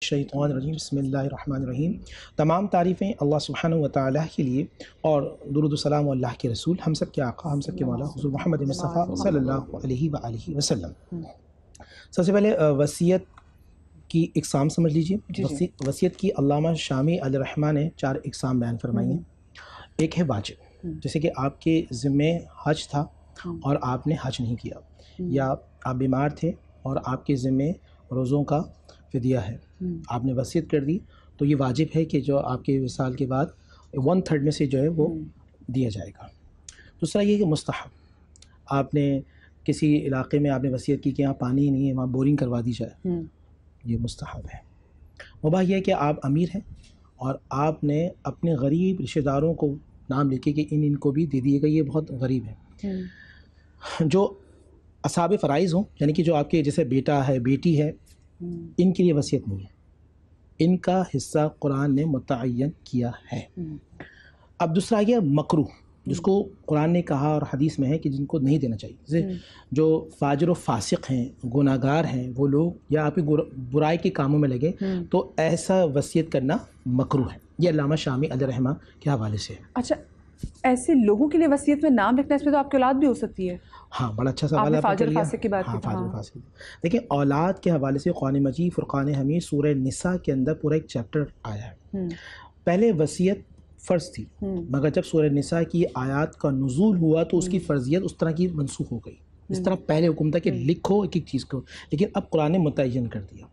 شیطان الرجیم بسم اللہ الرحمن الرحیم۔ تمام تعریفیں اللہ سبحانہ و تعالیٰ کے لیے اور درود و سلام اللہ کے رسول ہم سب کے آقا ہم سب کے مولا حضور محمد مصطفیٰ صلی اللہ علیہ وآلہ وسلم۔ سب سے پہلے وصیت کی اقسام سمجھ لیجیے۔ وصیت کی علامہ شامی علیہ الرحمہ نے 4 اقسام بیان فرمائی ہیں۔ ایک ہے واجب، جیسے کہ آپ کے ذمے حج تھا اور آپ نے حج نہیں کیا، یا آپ بیمار تھے اور آپ کے ذمے روزوں کا فدیہ ہے، آپ نے وصیت کر دی، تو یہ واجب ہے کہ جو آپ کے وصال کے بعد 1/3 میں سے جو ہے وہ دیا جائے گا۔ دوسرا یہ کہ مستحب، آپ نے کسی علاقے میں آپ نے وصیت کی کہ یہاں پانی نہیں ہے، وہاں بورنگ کروا دی جائے، یہ مستحب ہے۔ مباح یہ ہے کہ آپ امیر ہیں اور آپ نے اپنے غریب رشتہ داروں کو نام لکھے کہ ان کو بھی دے دیے گا، یہ بہت غریب ہے۔ جو اصحاب فرائض ہوں، یعنی کہ جو آپ کے جیسے بیٹا ہے بیٹی ہے، ان کے لیے وصیت نہیں ہے، ان کا حصہ قرآن نے متعین کیا ہے۔ اب دوسرا یہ مکروہ، جس کو قرآن نے کہا اور حدیث میں ہے کہ جن کو نہیں دینا چاہیے، جیسے جو فاجر و فاسق ہیں، گناہ گار ہیں، وہ لوگ یا آپ برائی کے کاموں میں لگے تو ایسا وصیت کرنا مکروہ ہے۔ یہ علامہ شامی علیہ الرحمہ کے حوالے سے ہے۔ اچھا، ایسے لوگوں کے لیے وصیت میں نام لکھنا، اس میں تو آپ کی اولاد بھی ہو سکتی ہے۔ ہاں، بڑا اچھا سوال ہے۔ فاجر فاسق کی بات کی۔ فاجر فاسق، دیکھیں اولاد کے حوالے سے قرآن مجید فرقان حمید سورہ نساء کے اندر پورا ایک چیپٹر آیا ہے۔ پہلے وصیت فرض تھی، مگر جب سورہ نساء کی آیات کا نزول ہوا تو اس کی فرضیت اس طرح کی منسوخ ہو گئی۔ اس طرح پہلے حکم تھا کہ لکھو ایک ایک چیز کو، لیکن اب قرآن نے متعین کر دیا۔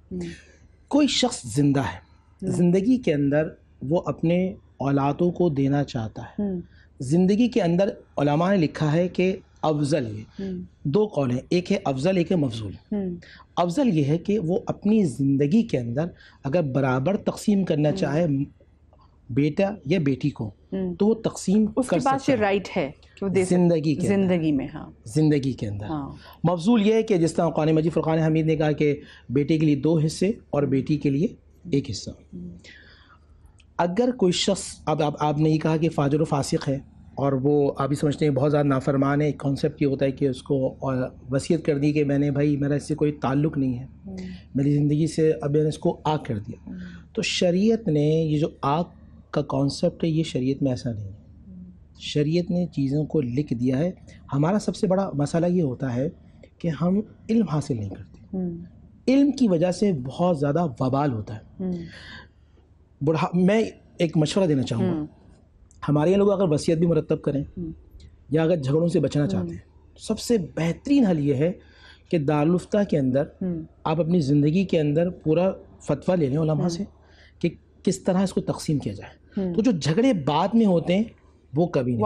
کوئی شخص زندہ ہے، زندگی کے اندر وہ اپنے اولادوں کو دینا چاہتا ہے، زندگی کے اندر علماء نے لکھا ہے کہ افضل ہے، 2 قول ہیں، ایک ہے افضل ایک ہے مفضول۔ افضل یہ ہے کہ وہ اپنی زندگی کے اندر اگر برابر تقسیم کرنا چاہے بیٹا یا بیٹی کو تو وہ تقسیم اس کے پاس یہ رائٹ ہے کہ وہ دے زندگی میں، ہاں زندگی کے اندر۔ مفضول یہ ہے کہ جس طرح قرآن مجید فرقان حمید نے کہا کہ بیٹے کے لیے 2 حصے اور بیٹی کے لیے 1 حصہ۔ اگر کوئی شخص، اب آپ نے یہ کہا کہ فاجر و فاسق ہے اور وہ آپ ہی سمجھتے ہیں بہت زیادہ نافرمان ہے، ایک کانسیپٹ یہ ہوتا ہے کہ اس کو وصیت کر دی کہ میں نے بھائی میرا اس سے کوئی تعلق نہیں ہے، میری زندگی سے اب میں نے اس کو آگ کر دیا، تو شریعت نے یہ جو آگ کا کانسیپٹ ہے یہ شریعت میں ایسا نہیں ہے۔ شریعت نے چیزوں کو لکھ دیا ہے۔ ہمارا سب سے بڑا مسئلہ یہ ہوتا ہے کہ ہم علم حاصل نہیں کرتے، علم کی وجہ سے بہت زیادہ وبال ہوتا ہے۔ میں ایک مشورہ دینا چاہوں گا، ہمارے لوگ اگر وصیت بھی مرتب کریں یا اگر جھگڑوں سے بچنا چاہتے ہیں، سب سے بہترین حل یہ ہے کہ دارالفتہ کے اندر آپ اپنی زندگی کے اندر پورا فتویٰ لے لیں علماء سے کہ کس طرح اس کو تقسیم کیا جائے، تو جو جھگڑے بعد میں ہوتے ہیں وہ کبھی نہیں۔